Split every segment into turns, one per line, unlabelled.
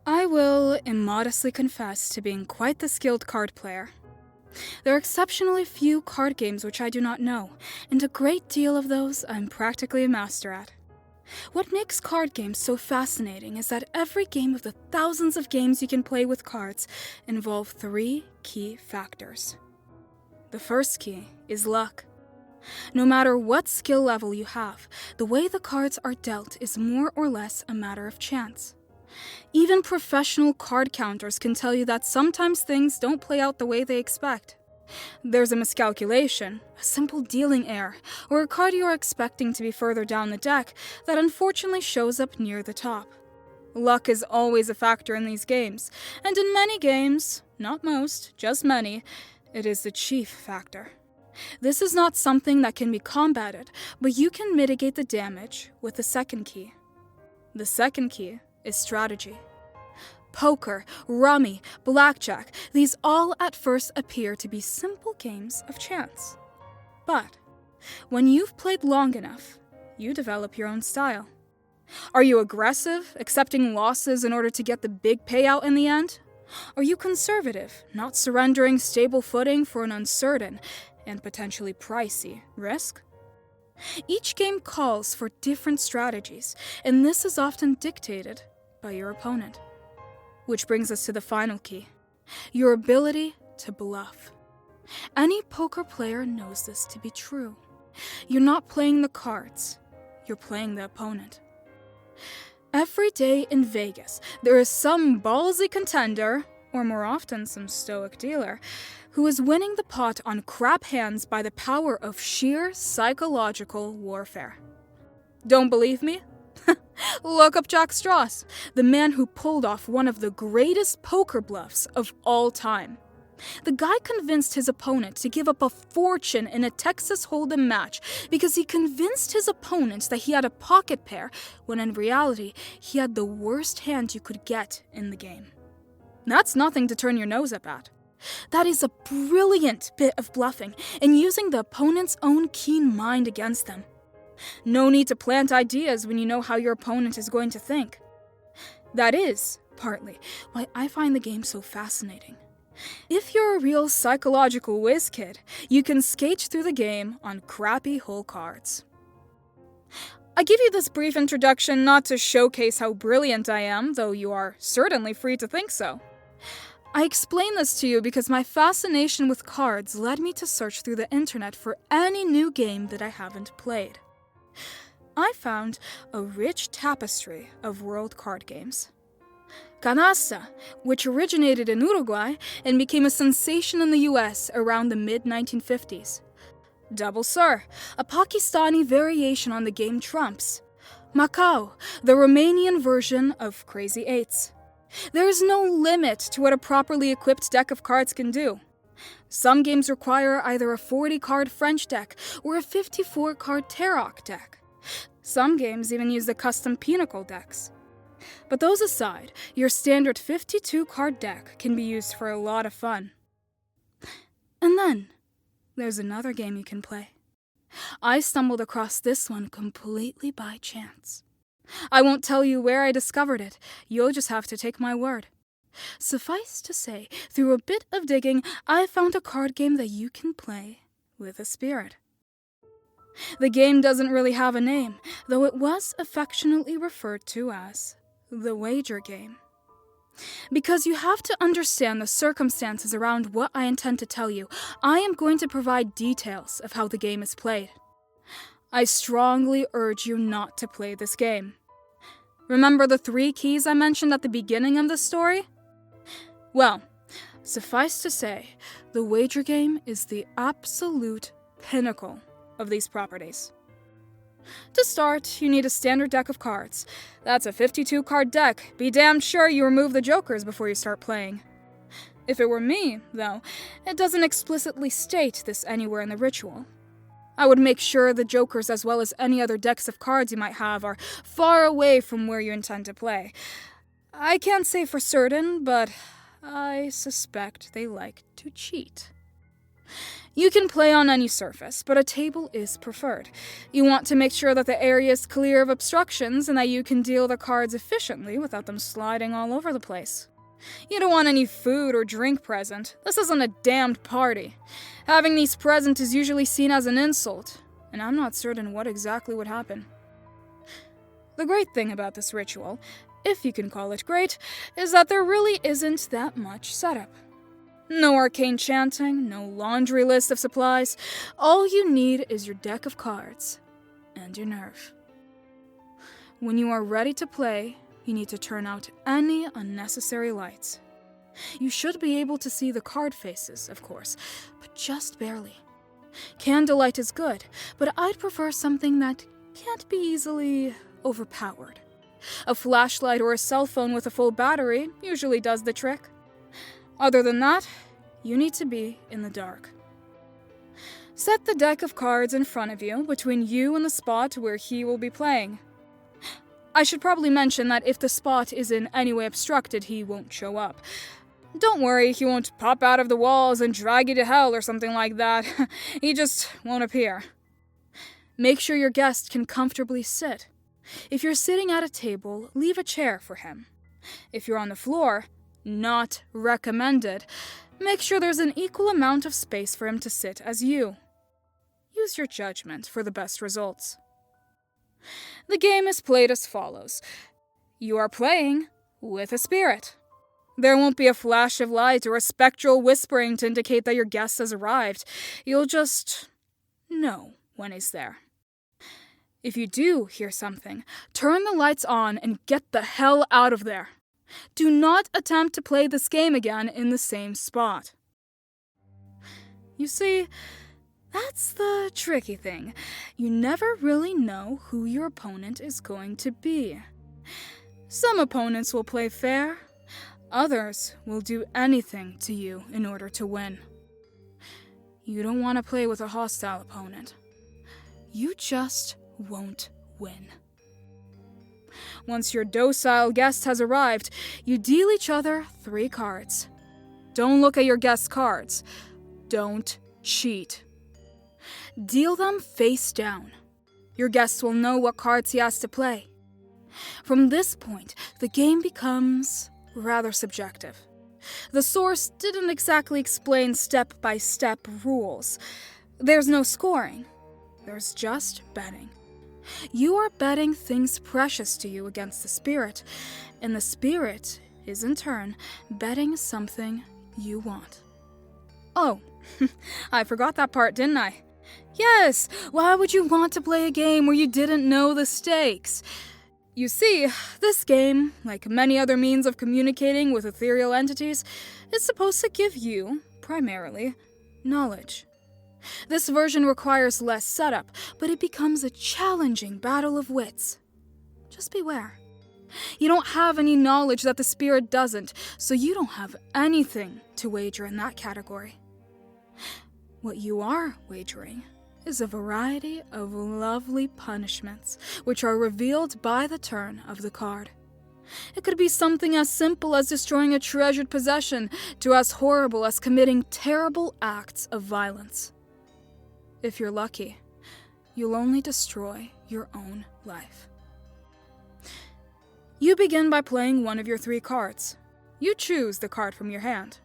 I will immodestly confess to being quite the skilled card player. There are exceptionally few card games which I do not know, and a great deal of those I'm practically a master at. What makes card games so fascinating is that every game of the thousands of games you can play with cards involve 3 key factors. The first key is luck. No matter what skill level you have, the way the cards are dealt is more or less a matter of chance. Even professional card counters can tell you that sometimes things don't play out the way they expect. There's a miscalculation, a simple dealing error, or a card you are expecting to be further down the deck that unfortunately shows up near the top. Luck is always a factor in these games, and in many games, not most, just many, it is the chief factor. This is not something that can be combated, but you can mitigate the damage with the second key. The second key is strategy. Poker, rummy, blackjack, these all at first appear to be simple games of chance. But when you've played long enough, you develop your own style. Are you aggressive, accepting losses in order to get the big payout in the end? Are you conservative, not surrendering stable footing for an uncertain and potentially pricey risk? Each game calls for different strategies, and this is often dictated by your opponent. Which brings us to the final key, your ability to bluff. Any poker player knows this to be true. You're not playing the cards, you're playing the opponent. Every day in Vegas, there is some ballsy contender, or more often some stoic dealer, who is winning the pot on crap hands by the power of sheer psychological warfare. Don't believe me? Look up Jack Straus, the man who pulled off one of the greatest poker bluffs of all time. The guy convinced his opponent to give up a fortune in a Texas Hold'em match because he convinced his opponent that he had a pocket pair, when in reality, he had the worst hand you could get in the game. That's nothing to turn your nose up at. That is a brilliant bit of bluffing and using the opponent's own keen mind against them. No need to plant ideas when you know how your opponent is going to think. That is, partly, why I find the game so fascinating. If you're a real psychological whiz kid, you can skate through the game on crappy hole cards. I give you this brief introduction not to showcase how brilliant I am, though you are certainly free to think so. I explain this to you because my fascination with cards led me to search through the internet for any new game that I haven't played. I found a rich tapestry of world card games. Canasta, which originated in Uruguay and became a sensation in the US around the mid-1950s. Double Sir, a Pakistani variation on the game Trumps. Macau, the Romanian version of Crazy Eights. There is no limit to what a properly equipped deck of cards can do. Some games require either a 40-card French deck or a 54-card Tarok deck. Some games even use the custom Pinnacle decks. But those aside, your standard 52-card deck can be used for a lot of fun. And then, there's another game you can play. I stumbled across this one completely by chance. I won't tell you where I discovered it, you'll just have to take my word. Suffice to say, through a bit of digging, I found a card game that you can play with a spirit. The game doesn't really have a name, though it was affectionately referred to as the wager game. Because you have to understand the circumstances around what I intend to tell you, I am going to provide details of how the game is played. I strongly urge you not to play this game. Remember the 3 keys I mentioned at the beginning of the story? Well, suffice to say, the wager game is the absolute pinnacle of these properties. To start, you need a standard deck of cards. That's a 52-card deck. Be damned sure you remove the jokers before you start playing. If it were me, though, it doesn't explicitly state this anywhere in the ritual. I would make sure the jokers, as well as any other decks of cards you might have, are far away from where you intend to play. I can't say for certain, but I suspect they like to cheat. You can play on any surface, but a table is preferred. You want to make sure that the area is clear of obstructions and that you can deal the cards efficiently without them sliding all over the place. You don't want any food or drink present. This isn't a damned party. Having these present is usually seen as an insult, and I'm not certain what exactly would happen. The great thing about this ritual, if you can call it great, is that there really isn't that much setup. No arcane chanting, no laundry list of supplies. All you need is your deck of cards and your nerve. When you are ready to play, you need to turn out any unnecessary lights. You should be able to see the card faces, of course, but just barely. Candlelight is good, but I'd prefer something that can't be easily overpowered. A flashlight or a cell phone with a full battery usually does the trick. Other than that, you need to be in the dark. Set the deck of cards in front of you, between you and the spot where he will be playing. I should probably mention that if the spot is in any way obstructed, he won't show up. Don't worry, he won't pop out of the walls and drag you to hell or something like that. He just won't appear. Make sure your guest can comfortably sit. If you're sitting at a table, leave a chair for him. If you're on the floor, not recommended. Make sure there's an equal amount of space for him to sit as you. Use your judgment for the best results. The game is played as follows. You are playing with a spirit. There won't be a flash of light or a spectral whispering to indicate that your guest has arrived. You'll just know when he's there. If you do hear something, turn the lights on and get the hell out of there. Do not attempt to play this game again in the same spot. You see, that's the tricky thing. You never really know who your opponent is going to be. Some opponents will play fair. Others will do anything to you in order to win. You don't want to play with a hostile opponent. You just won't win. Once your docile guest has arrived, you deal each other 3 cards. Don't look at your guest's cards. Don't cheat. Deal them face down. Your guest will know what cards he has to play. From this point, the game becomes rather subjective. The source didn't exactly explain step-by-step rules. There's no scoring. There's just betting. You are betting things precious to you against the spirit, and the spirit is in turn betting something you want. Oh, I forgot that part, didn't I? Yes, why would you want to play a game where you didn't know the stakes? You see, this game, like many other means of communicating with ethereal entities, is supposed to give you, primarily, knowledge. This version requires less setup, but it becomes a challenging battle of wits. Just beware. You don't have any knowledge that the spirit doesn't, so you don't have anything to wager in that category. What you are wagering is a variety of lovely punishments, which are revealed by the turn of the card. It could be something as simple as destroying a treasured possession to as horrible as committing terrible acts of violence. If you're lucky, you'll only destroy your own life. You begin by playing one of your 3 cards. You choose the card from your hand.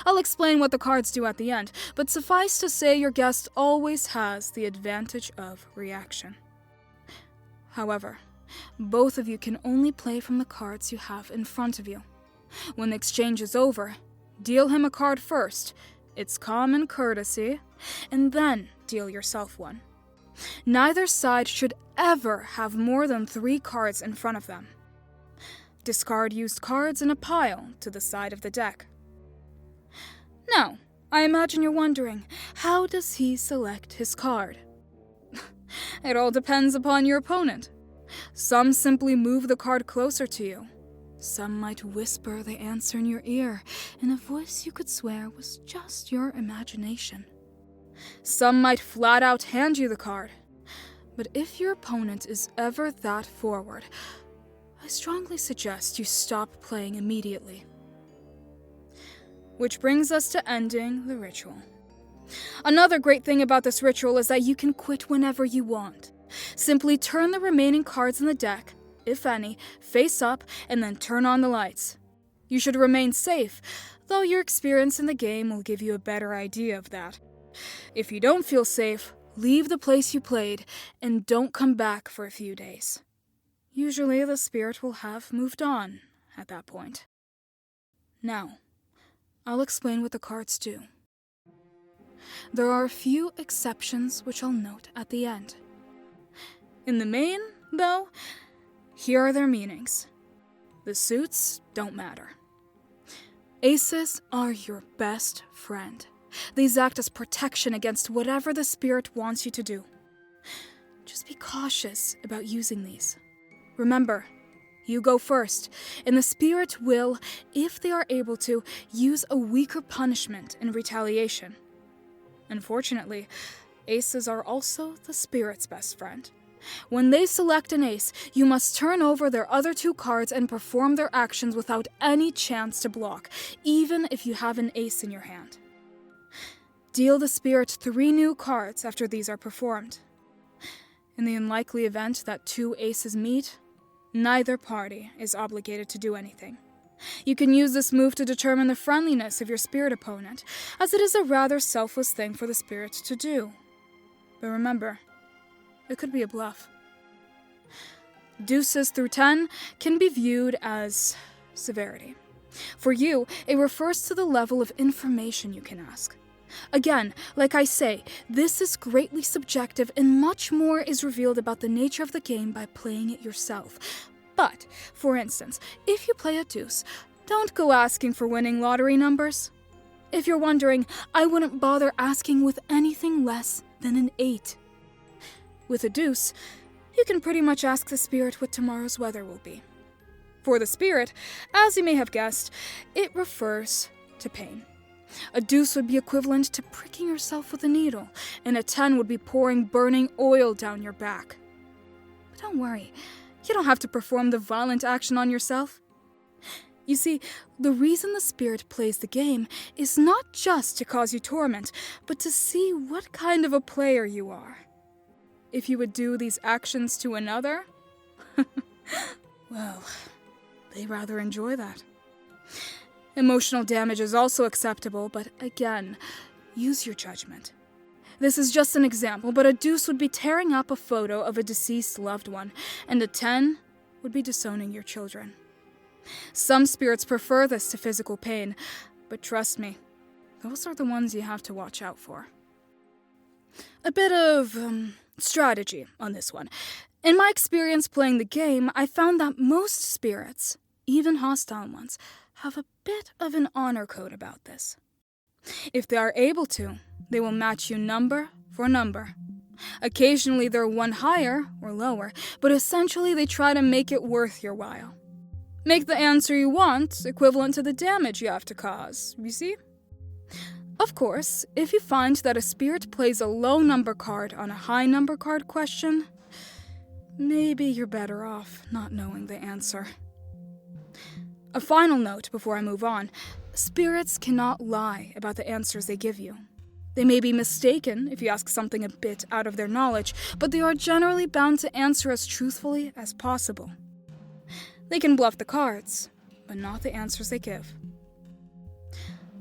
I'll explain what the cards do at the end, but suffice to say your guest always has the advantage of reaction. However, both of you can only play from the cards you have in front of you. When the exchange is over, deal him a card first. It's common courtesy, and then deal yourself one. Neither side should ever have more than 3 cards in front of them. Discard used cards in a pile to the side of the deck. Now, I imagine you're wondering, how does he select his card? It all depends upon your opponent. Some simply move the card closer to you. Some might whisper the answer in your ear in a voice you could swear was just your imagination. Some might flat out hand you the card. But if your opponent is ever that forward, I strongly suggest you stop playing immediately. Which brings us to ending the ritual. Another great thing about this ritual is that you can quit whenever you want. Simply turn the remaining cards in the deck, if any, face up, and then turn on the lights. You should remain safe, though your experience in the game will give you a better idea of that. If you don't feel safe, leave the place you played, and don't come back for a few days. Usually the spirit will have moved on at that point. Now, I'll explain what the cards do. There are a few exceptions which I'll note at the end. In the main, though, here are their meanings. The suits don't matter. Aces are your best friend. These act as protection against whatever the spirit wants you to do. Just be cautious about using these. Remember, you go first, and the spirit will, if they are able to, use a weaker punishment in retaliation. Unfortunately, aces are also the spirit's best friend. When they select an ace, you must turn over their other 2 cards and perform their actions without any chance to block, even if you have an ace in your hand. Deal the spirit 3 new cards after these are performed. In the unlikely event that 2 aces meet, neither party is obligated to do anything. You can use this move to determine the friendliness of your spirit opponent, as it is a rather selfless thing for the spirit to do. But remember, it could be a bluff. Deuces through 10 can be viewed as severity. For you, it refers to the level of information you can ask. Again, like I say, this is greatly subjective and much more is revealed about the nature of the game by playing it yourself. But, for instance, if you play a deuce, don't go asking for winning lottery numbers. If you're wondering, I wouldn't bother asking with anything less than an 8. With a deuce, you can pretty much ask the spirit what tomorrow's weather will be. For the spirit, as you may have guessed, it refers to pain. A deuce would be equivalent to pricking yourself with a needle, and a 10 would be pouring burning oil down your back. But don't worry, you don't have to perform the violent action on yourself. You see, the reason the spirit plays the game is not just to cause you torment, but to see what kind of a player you are. If you would do these actions to another, well, they rather enjoy that. Emotional damage is also acceptable, but again, use your judgment. This is just an example, but a deuce would be tearing up a photo of a deceased loved one, and a 10 would be disowning your children. Some spirits prefer this to physical pain, but trust me, those are the ones you have to watch out for. A bit of strategy on this one. In my experience playing the game, I found that most spirits, even hostile ones, have a bit of an honor code about this. If they are able to, they will match you number for number. Occasionally they're one higher or lower, but essentially they try to make it worth your while. Make the answer you want equivalent to the damage you have to cause, you see? Of course, if you find that a spirit plays a low number card on a high number card question, maybe you're better off not knowing the answer. A final note before I move on, spirits cannot lie about the answers they give you. They may be mistaken if you ask something a bit out of their knowledge, but they are generally bound to answer as truthfully as possible. They can bluff the cards, but not the answers they give.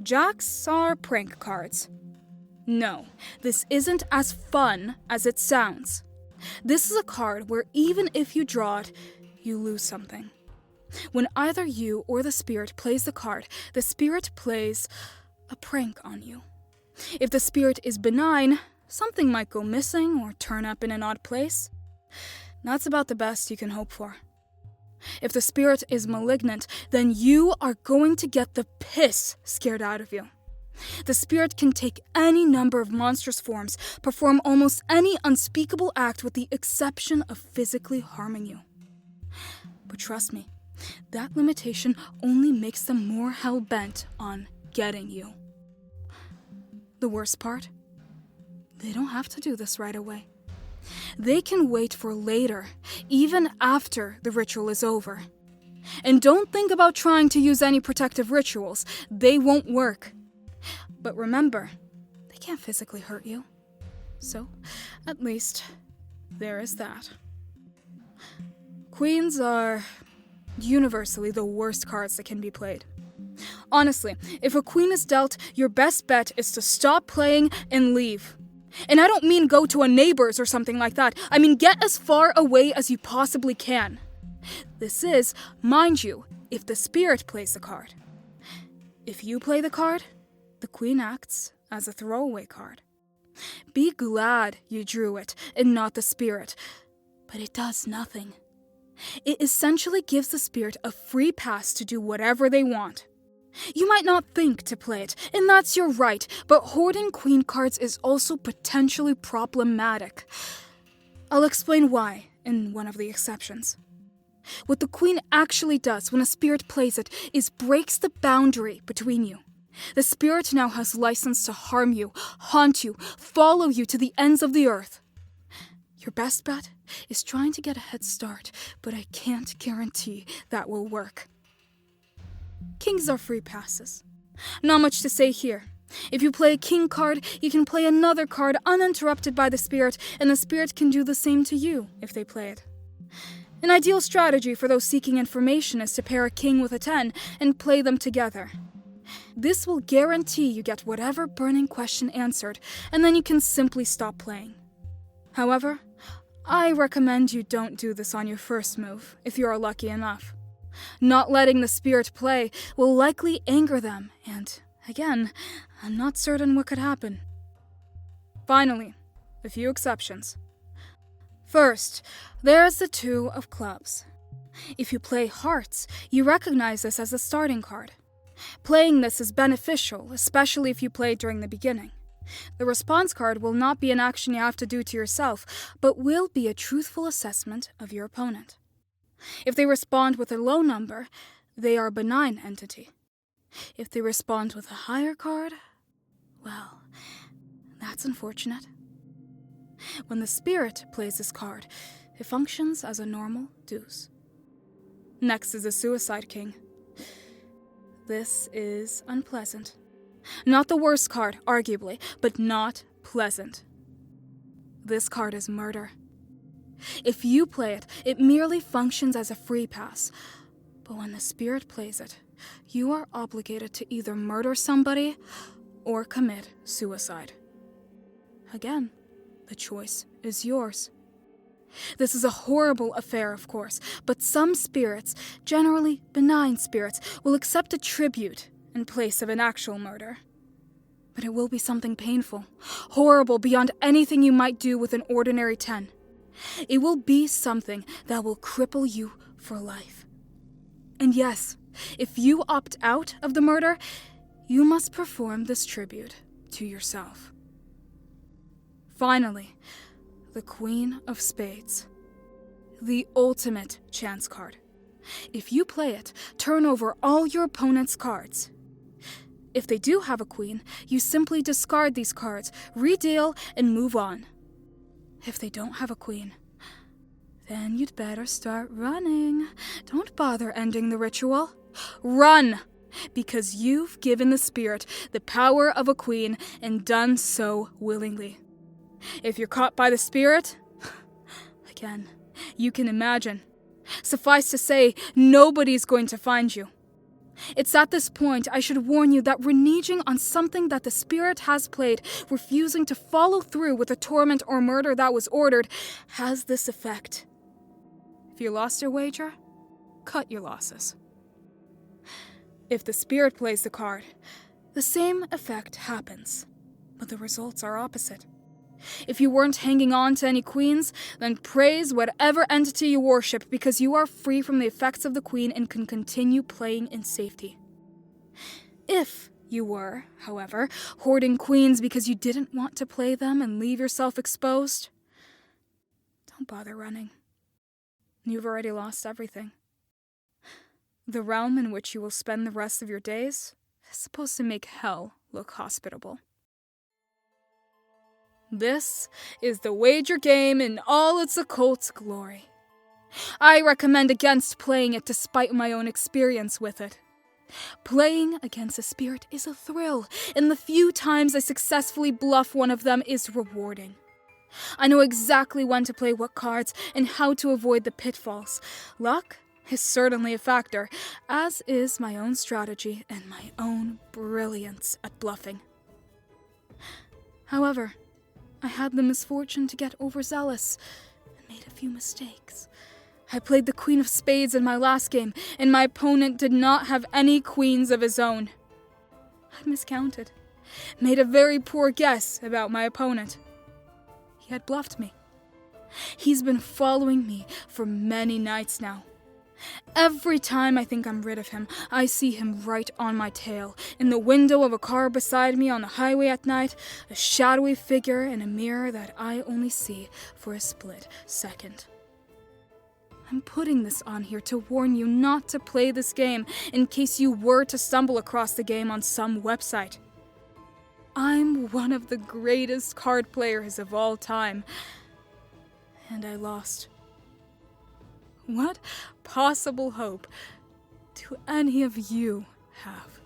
Jacks are prank cards. No, this isn't as fun as it sounds. This is a card where even if you draw it, you lose something. When either you or the spirit plays the card, the spirit plays a prank on you. If the spirit is benign, something might go missing or turn up in an odd place. That's about the best you can hope for. If the spirit is malignant, then you are going to get the piss scared out of you. The spirit can take any number of monstrous forms, perform almost any unspeakable act with the exception of physically harming you. But trust me, that limitation only makes them more hell-bent on getting you. The worst part? They don't have to do this right away. They can wait for later, even after the ritual is over. And don't think about trying to use any protective rituals. They won't work. But remember, they can't physically hurt you. So, at least, there is that. Queens are universally the worst cards that can be played. Honestly, if a queen is dealt, your best bet is to stop playing and leave. And I don't mean go to a neighbor's or something like that. I mean get as far away as you possibly can. This is, mind you, if the spirit plays the card. If you play the card, the queen acts as a throwaway card. Be glad you drew it and not the spirit, but it does nothing. It essentially gives the spirit a free pass to do whatever they want. You might not think to play it, and that's your right, but hoarding queen cards is also potentially problematic. I'll explain why in one of the exceptions. What the queen actually does when a spirit plays it is breaks the boundary between you. The spirit now has license to harm you, haunt you, follow you to the ends of the earth. Your best bet is trying to get a head start, but I can't guarantee that will work. Kings are free passes. Not much to say here. If you play a king card, you can play another card uninterrupted by the spirit, and the spirit can do the same to you if they play it. An ideal strategy for those seeking information is to pair a king with a 10 and play them together. This will guarantee you get whatever burning question answered, and then you can simply stop playing. However, I recommend you don't do this on your first move, if you are lucky enough. Not letting the spirit play will likely anger them, and, again, I'm not certain what could happen. Finally, a few exceptions. First, there's the 2 of clubs. If you play hearts, you recognize this as a starting card. Playing this is beneficial, especially if you play during the beginning. The response card will not be an action you have to do to yourself, but will be a truthful assessment of your opponent. If they respond with a low number, they are a benign entity. If they respond with a higher card, well, that's unfortunate. When the spirit plays this card, it functions as a normal deuce. Next is the Suicide King. This is unpleasant. Not the worst card, arguably, but not pleasant. This card is murder. If you play it, it merely functions as a free pass. But when the spirit plays it, you are obligated to either murder somebody or commit suicide. Again, the choice is yours. This is a horrible affair, of course, but some spirits, generally benign spirits, will accept a tribute in place of an actual murder. But it will be something painful, horrible beyond anything you might do with an ordinary 10. It will be something that will cripple you for life. And yes, if you opt out of the murder, you must perform this tribute to yourself. Finally, the Queen of Spades. The ultimate chance card. If you play it, turn over all your opponent's cards. If they do have a queen, you simply discard these cards, redeal, and move on. If they don't have a queen, then you'd better start running. Don't bother ending the ritual. Run! Because you've given the spirit the power of a queen and done so willingly. If you're caught by the spirit, again, you can imagine. Suffice to say, nobody's going to find you. It's at this point I should warn you that reneging on something that the spirit has played, refusing to follow through with a torment or murder that was ordered, has this effect. If you lost your wager, cut your losses. If the spirit plays the card, the same effect happens, but the results are opposite. If you weren't hanging on to any queens, then praise whatever entity you worship because you are free from the effects of the queen and can continue playing in safety. If you were, however, hoarding queens because you didn't want to play them and leave yourself exposed, don't bother running. You've already lost everything. The realm in which you will spend the rest of your days is supposed to make hell look hospitable. This is the wager game in all its occult glory. I recommend against playing it despite my own experience with it. Playing against a spirit is a thrill, and the few times I successfully bluff one of them is rewarding. I know exactly when to play what cards and how to avoid the pitfalls. Luck is certainly a factor, as is my own strategy and my own brilliance at bluffing. However, I had the misfortune to get overzealous and made a few mistakes. I played the Queen of Spades in my last game, and my opponent did not have any queens of his own. I miscounted, made a very poor guess about my opponent. He had bluffed me. He's been following me for many nights now. Every time I think I'm rid of him, I see him right on my tail, in the window of a car beside me on the highway at night, a shadowy figure in a mirror that I only see for a split second. I'm putting this on here to warn you not to play this game in case you were to stumble across the game on some website. I'm one of the greatest card players of all time, and I lost. What possible hope do any of you have?